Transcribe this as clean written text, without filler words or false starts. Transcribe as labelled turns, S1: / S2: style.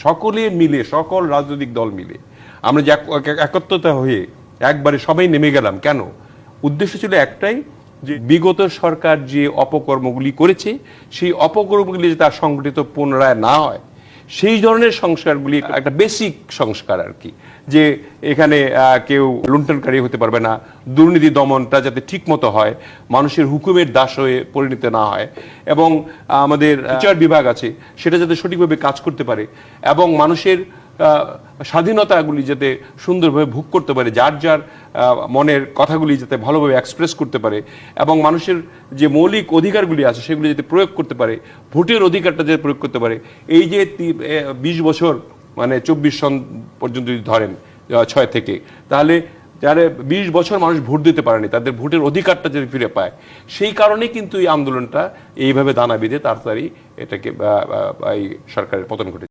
S1: সকলে মিলে, সকল রাজনৈতিক দল মিলে আমরা যে একত্রতা হয়ে একবারে সবাই নেমে গেলাম, কেন? উদ্দেশ্য ছিল একটাই, যে বিগত সরকার যে অপকর্মগুলি করেছে সেই অপকর্মগুলি যে তার সংগঠিত পুনরায় না হয়, সেই ধরনের সংস্কারগুলি একটা বেসিক সংস্কার আর কি, যে এখানে কেউ লুণ্ঠনকারী হতে পারবে না, দুর্নীতি দমনটা যাতে ঠিক মতো হয়, মানুষের হুকুমের দাস হয়ে পরিণত না হয়, এবং আমাদের বিচার বিভাগ আছে সেটা যাতে সঠিকভাবে কাজ করতে পারে, এবং মানুষের স্বাধীনতাগুলি যাতে সুন্দরভাবে ভোগ করতে পারে, যার যার মনের কথাগুলি যাতে ভালোভাবে এক্সপ্রেস করতে পারে, এবং মানুষের যে মৌলিক অধিকারগুলি আছে সেগুলি যাতে প্রয়োগ করতে পারে, ভোটের অধিকারটা যাতে প্রয়োগ করতে পারে। এই যে 20 বছর মানে 24 সন পর্যন্ত যদি ধরেন 6 থেকে, তাহলে যারা 20 বছর মানুষ ভোট দিতে পারেনি, তাদের ভোটের অধিকারটা যদি ফিরে পায়, সেই কারণেই কিন্তু এই আন্দোলনটা এইভাবে দানা বেঁধে তাড়াতাড়ি এটাকে এই সরকারের পতন ঘটেছে।